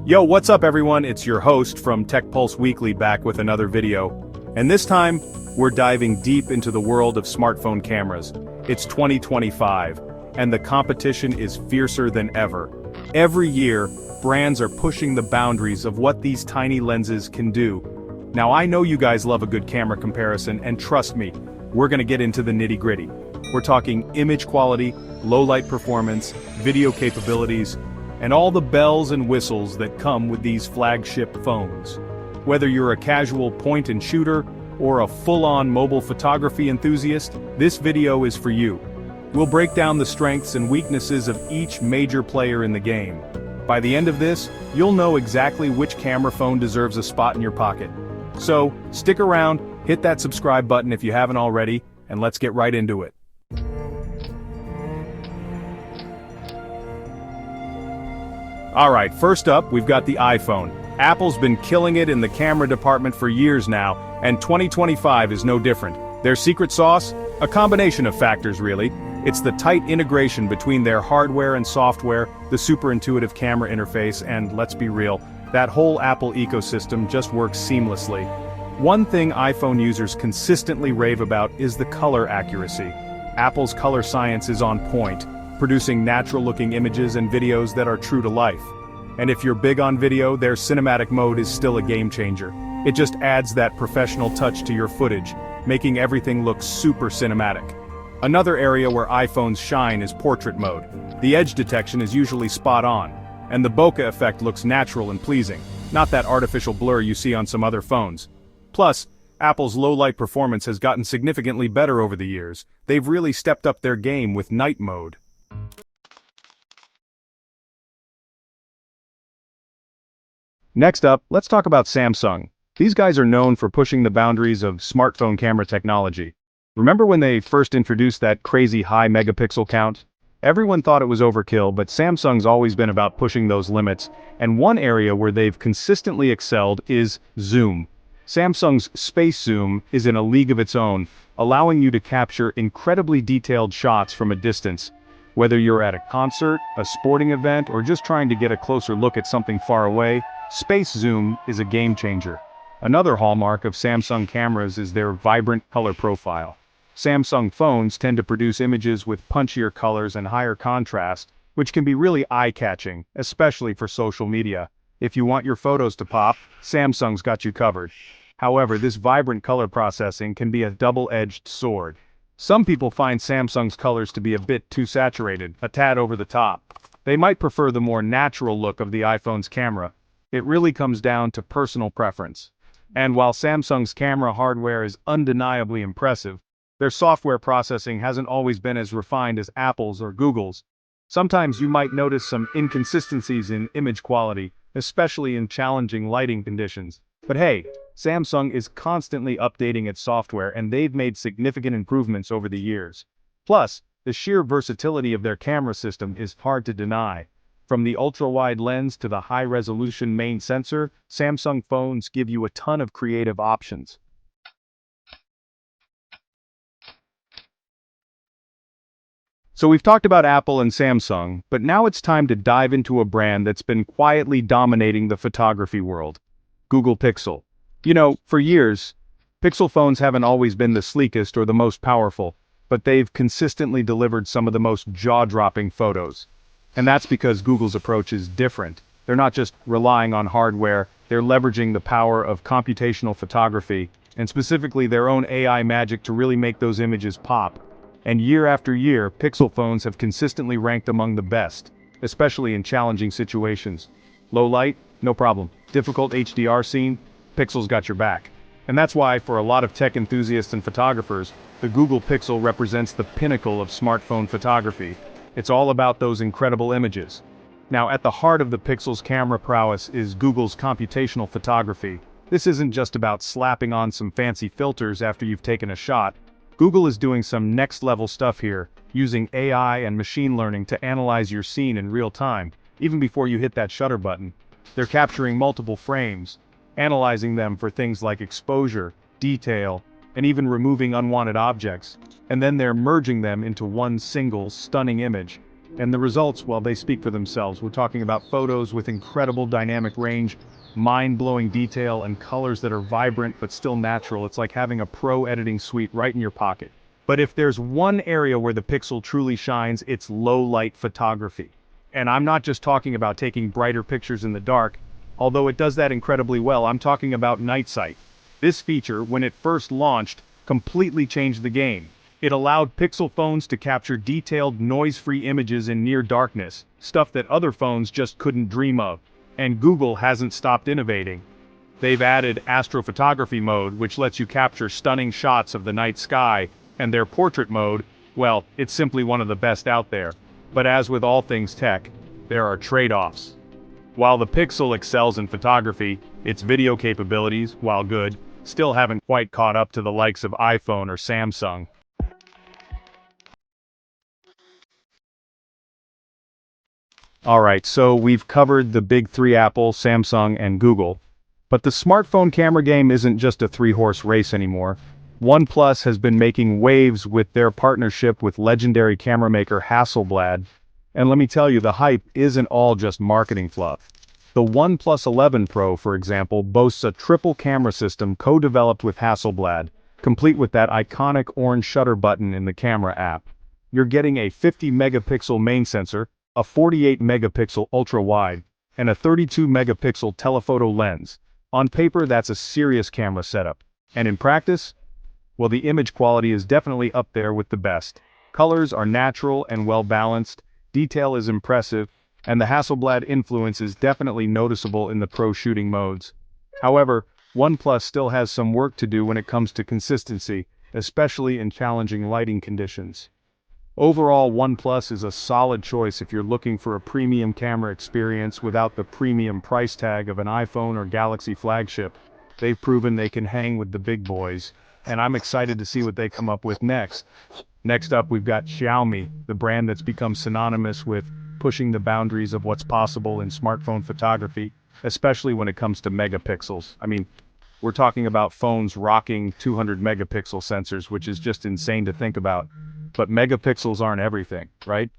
Yo, what's up everyone? It's your host from Tech Pulse Weekly back with another video. And this time, we're diving deep into the world of smartphone cameras. It's 2025, and the competition is fiercer than ever. Every year, brands are pushing the boundaries of what these tiny lenses can do. Now I know you guys love a good camera comparison, and trust me, we're gonna get into the nitty-gritty. We're talking image quality, low-light performance, video capabilities, and all the bells and whistles that come with these flagship phones. Whether you're a casual point-and shooter or a full-on mobile photography enthusiast, this video is for you. We'll break down the strengths and weaknesses of each major player in the game. By the end of this, you'll know exactly which camera phone deserves a spot in your pocket. So, stick around, hit that subscribe button if you haven't already, and let's get right into it. Alright, first up, we've got the iPhone. Apple's been killing it in the camera department for years now, and 2025 is no different. Their secret sauce? A combination of factors really. It's the tight integration between their hardware and software, the super intuitive camera interface, and let's be real, that whole Apple ecosystem just works seamlessly. One thing iPhone users consistently rave about is the color accuracy. Apple's color science is on point, producing natural-looking images and videos that are true to life. And if you're big on video, their cinematic mode is still a game-changer. It just adds that professional touch to your footage, making everything look super cinematic. Another area where iPhones shine is portrait mode. The edge detection is usually spot on, and the bokeh effect looks natural and pleasing, not that artificial blur you see on some other phones. Plus, Apple's low-light performance has gotten significantly better over the years. They've really stepped up their game with night mode. Next up, let's talk about Samsung. These guys are known for pushing the boundaries of smartphone camera technology. Remember when they first introduced that crazy high megapixel count? Everyone thought it was overkill, but Samsung's always been about pushing those limits, and one area where they've consistently excelled is zoom. Samsung's Space Zoom is in a league of its own, allowing you to capture incredibly detailed shots from a distance. Whether you're at a concert, a sporting event, or just trying to get a closer look at something far away, Space Zoom is a game changer. Another hallmark of Samsung cameras is their vibrant color profile. Samsung phones tend to produce images with punchier colors and higher contrast, which can be really eye-catching, especially for social media. If you want your photos to pop, Samsung's got you covered. However, this vibrant color processing can be a double-edged sword. Some people find Samsung's colors to be a bit too saturated, a tad over the top. They might prefer the more natural look of the iPhone's camera. It really comes down to personal preference. And while Samsung's camera hardware is undeniably impressive, their software processing hasn't always been as refined as Apple's or Google's. Sometimes you might notice some inconsistencies in image quality, especially in challenging lighting conditions. But hey, Samsung is constantly updating its software and they've made significant improvements over the years. Plus, the sheer versatility of their camera system is hard to deny. From the ultra-wide lens to the high-resolution main sensor, Samsung phones give you a ton of creative options. So we've talked about Apple and Samsung, but now it's time to dive into a brand that's been quietly dominating the photography world. Google Pixel. You know, for years, Pixel phones haven't always been the sleekest or the most powerful, but they've consistently delivered some of the most jaw-dropping photos. And that's because Google's approach is different. They're not just relying on hardware, they're leveraging the power of computational photography, and specifically their own AI magic to really make those images pop. And year after year, Pixel phones have consistently ranked among the best, especially in challenging situations. Low light? No problem. Difficult HDR scene? Pixel's got your back. And that's why, for a lot of tech enthusiasts and photographers, the Google Pixel represents the pinnacle of smartphone photography. It's all about those incredible images. Now, at the heart of the Pixel's camera prowess is Google's computational photography. This isn't just about slapping on some fancy filters after you've taken a shot. Google is doing some next-level stuff here, using AI and machine learning to analyze your scene in real time, even before you hit that shutter button. They're capturing multiple frames, analyzing them for things like exposure, detail, and even removing unwanted objects, and then they're merging them into one single, stunning image. And the results, well, they speak for themselves. We're talking about photos with incredible dynamic range, mind-blowing detail, and colors that are vibrant but still natural. It's like having a pro editing suite right in your pocket. But if there's one area where the Pixel truly shines, it's low-light photography. And I'm not just talking about taking brighter pictures in the dark, although it does that incredibly well. I'm talking about night sight. This feature, when it first launched, completely changed the game. It allowed Pixel phones to capture detailed, noise-free images in near darkness, stuff that other phones just couldn't dream of. And Google hasn't stopped innovating. They've added astrophotography mode, which lets you capture stunning shots of the night sky, and their portrait mode, well, it's simply one of the best out there. But as with all things tech, there are trade-offs. While the Pixel excels in photography, its video capabilities, while good, still haven't quite caught up to the likes of iPhone or Samsung. Alright, so we've covered the big three: Apple, Samsung, and Google. But the smartphone camera game isn't just a three-horse race anymore. OnePlus has been making waves with their partnership with legendary camera maker Hasselblad. And let me tell you, the hype isn't all just marketing fluff. The OnePlus 11 Pro, for example, boasts a triple camera system co-developed with Hasselblad, complete with that iconic orange shutter button in the camera app. You're getting a 50-megapixel main sensor, a 48-megapixel ultra-wide, and a 32-megapixel telephoto lens. On paper, that's a serious camera setup. And in practice, well, the image quality is definitely up there with the best. Colors are natural and well-balanced, detail is impressive, and the Hasselblad influence is definitely noticeable in the pro shooting modes. However, OnePlus still has some work to do when it comes to consistency, especially in challenging lighting conditions. Overall, OnePlus is a solid choice if you're looking for a premium camera experience without the premium price tag of an iPhone or Galaxy flagship. They've proven they can hang with the big boys, and I'm excited to see what they come up with next. Next up, we've got Xiaomi, the brand that's become synonymous with pushing the boundaries of what's possible in smartphone photography, especially when it comes to megapixels. I mean, we're talking about phones rocking 200 megapixel sensors, which is just insane to think about. But megapixels aren't everything, right?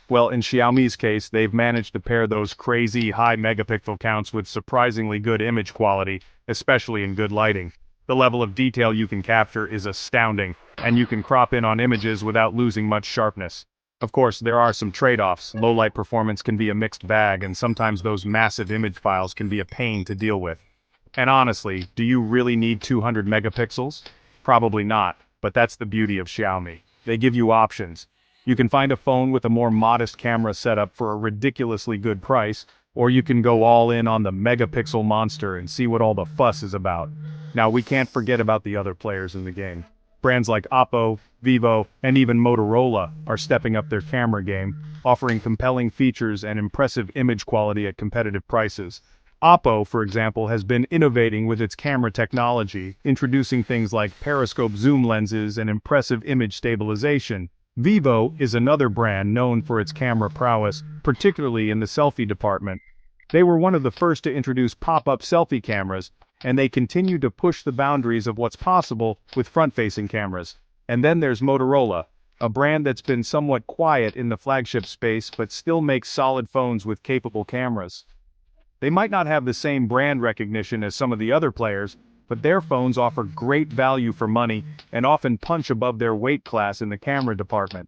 Well, in Xiaomi's case, they've managed to pair those crazy high megapixel counts with surprisingly good image quality, especially in good lighting. The level of detail you can capture is astounding, and you can crop in on images without losing much sharpness. Of course, there are some trade-offs. Low-light performance can be a mixed bag, and sometimes those massive image files can be a pain to deal with. And honestly, do you really need 200 megapixels? Probably not, but that's the beauty of Xiaomi. They give you options. You can find a phone with a more modest camera setup for a ridiculously good price, or you can go all in on the megapixel monster and see what all the fuss is about. Now, we can't forget about the other players in the game. Brands like Oppo, Vivo, and even Motorola are stepping up their camera game, offering compelling features and impressive image quality at competitive prices. Oppo, for example, has been innovating with its camera technology, introducing things like periscope zoom lenses and impressive image stabilization. Vivo is another brand known for its camera prowess, particularly in the selfie department. They were one of the first to introduce pop-up selfie cameras, and they continue to push the boundaries of what's possible with front-facing cameras. And then there's Motorola, a brand that's been somewhat quiet in the flagship space but still makes solid phones with capable cameras. They might not have the same brand recognition as some of the other players, but their phones offer great value for money and often punch above their weight class in the camera department.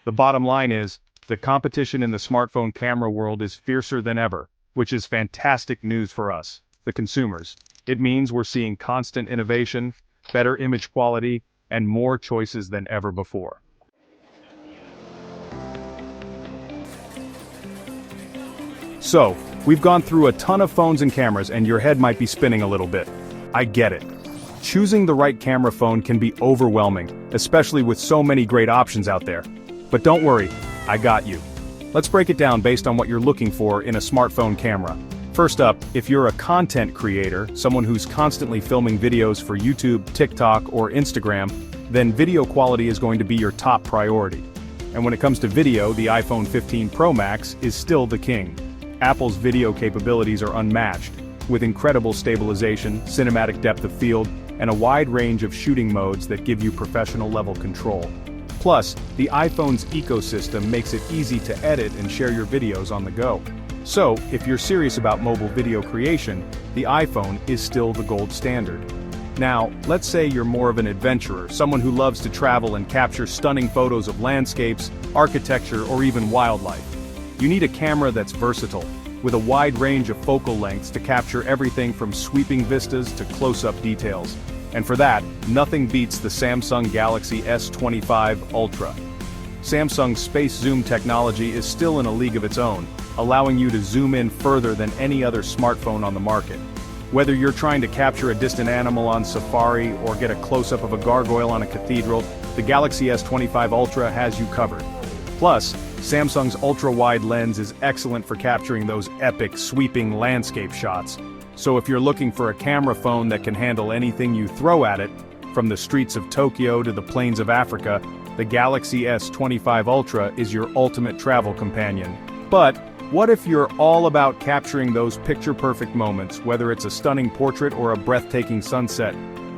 The bottom line is, the competition in the smartphone camera world is fiercer than ever, which is fantastic news for us, the consumers. It means we're seeing constant innovation, better image quality, and more choices than ever before. So, we've gone through a ton of phones and cameras, and your head might be spinning a little bit. I get it. Choosing the right camera phone can be overwhelming, especially with so many great options out there. But don't worry, I got you. Let's break it down based on what you're looking for in a smartphone camera. First up, if you're a content creator, someone who's constantly filming videos for YouTube, TikTok, or Instagram, then video quality is going to be your top priority. And when it comes to video, the iPhone 15 Pro Max is still the king. Apple's video capabilities are unmatched, with incredible stabilization, cinematic depth of field, and a wide range of shooting modes that give you professional-level control. Plus, the iPhone's ecosystem makes it easy to edit and share your videos on the go. So, if you're serious about mobile video creation, the iPhone is still the gold standard. Now, let's say you're more of an adventurer, someone who loves to travel and capture stunning photos of landscapes, architecture, or even wildlife. You need a camera that's versatile, with a wide range of focal lengths to capture everything from sweeping vistas to close-up details. And for that, nothing beats the Samsung Galaxy S25 Ultra. Samsung's space zoom technology is still in a league of its own, allowing you to zoom in further than any other smartphone on the market. Whether you're trying to capture a distant animal on safari or get a close-up of a gargoyle on a cathedral, the Galaxy S25 Ultra has you covered. Plus, Samsung's ultra-wide lens is excellent for capturing those epic, sweeping landscape shots. So if you're looking for a camera phone that can handle anything you throw at it, from the streets of Tokyo to the plains of Africa, the Galaxy S25 Ultra is your ultimate travel companion. But what if you're all about capturing those picture-perfect moments, whether it's a stunning portrait or a breathtaking sunset?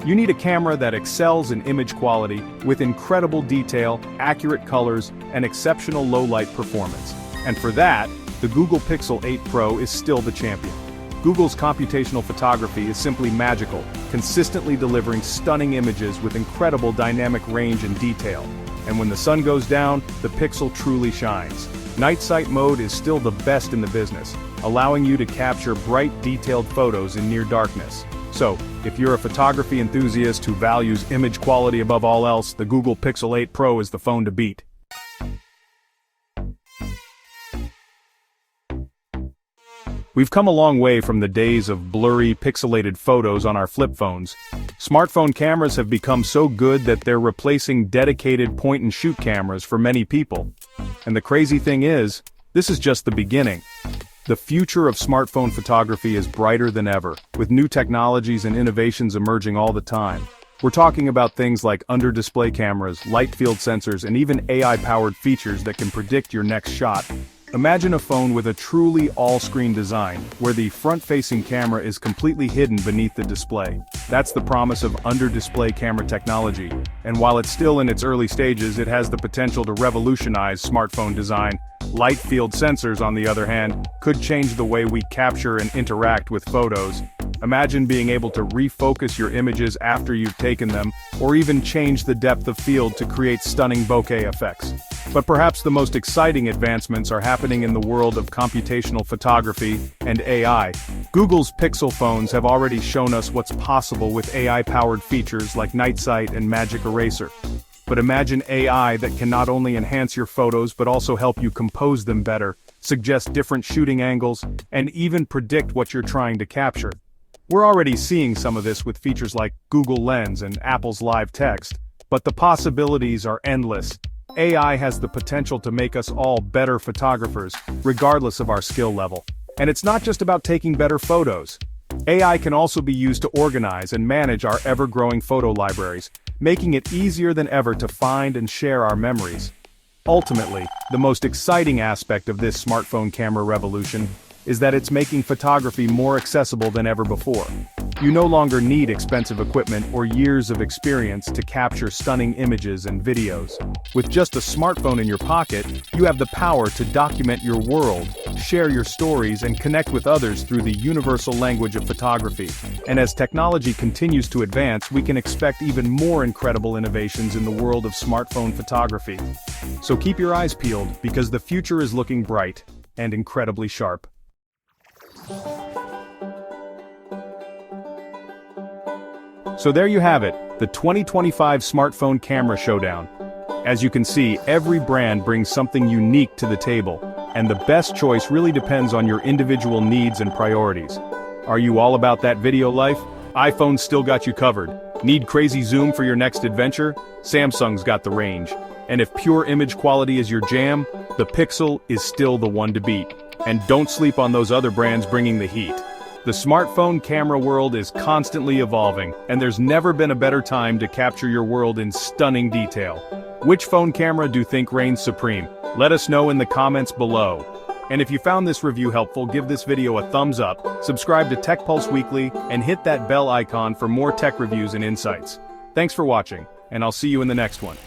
You need a camera that excels in image quality, with incredible detail, accurate colors, and exceptional low-light performance. And for that, the Google Pixel 8 Pro is still the champion. Google's computational photography is simply magical, consistently delivering stunning images with incredible dynamic range and detail. And when the sun goes down, the Pixel truly shines. Night sight mode is still the best in the business, allowing you to capture bright, detailed photos in near darkness. So, if you're a photography enthusiast who values image quality above all else, the Google Pixel 8 Pro is the phone to beat. We've come a long way from the days of blurry, pixelated photos on our flip phones. Smartphone cameras have become so good that they're replacing dedicated point-and-shoot cameras for many people. And the crazy thing is, this is just the beginning. The future of smartphone photography is brighter than ever, with new technologies and innovations emerging all the time. We're talking about things like under-display cameras, light field sensors, and even AI-powered features that can predict your next shot. Imagine a phone with a truly all-screen design, where the front-facing camera is completely hidden beneath the display. That's the promise of under-display camera technology, and while it's still in its early stages, it has the potential to revolutionize smartphone design. Light field sensors, on the other hand, could change the way we capture and interact with photos. Imagine being able to refocus your images after you've taken them, or even change the depth of field to create stunning bokeh effects. But perhaps the most exciting advancements are happening in the world of computational photography and AI. Google's Pixel phones have already shown us what's possible with AI-powered features like Night Sight and Magic Eraser. But imagine AI that can not only enhance your photos but also help you compose them better, suggest different shooting angles, and even predict what you're trying to capture. We're already seeing some of this with features like Google Lens and Apple's Live Text, but the possibilities are endless. AI has the potential to make us all better photographers, regardless of our skill level. And it's not just about taking better photos. AI can also be used to organize and manage our ever-growing photo libraries, making it easier than ever to find and share our memories. Ultimately, the most exciting aspect of this smartphone camera revolution is that it's making photography more accessible than ever before. You no longer need expensive equipment or years of experience to capture stunning images and videos. With just a smartphone in your pocket, you have the power to document your world, share your stories, and connect with others through the universal language of photography. And as technology continues to advance, we can expect even more incredible innovations in the world of smartphone photography. So keep your eyes peeled, because the future is looking bright and incredibly sharp. So there you have it, the 2025 smartphone camera showdown. As you can see, every brand brings something unique to the table, and the best choice really depends on your individual needs and priorities. Are you all about that video life? iPhone's still got you covered. Need crazy zoom for your next adventure? Samsung's got the range. And if pure image quality is your jam, the Pixel is still the one to beat. And don't sleep on those other brands bringing the heat. The smartphone camera world is constantly evolving, and there's never been a better time to capture your world in stunning detail. Which phone camera do you think reigns supreme? Let us know in the comments below. And if you found this review helpful, give this video a thumbs up, subscribe to Tech Pulse Weekly, and hit that bell icon for more tech reviews and insights. Thanks for watching, and I'll see you in the next one.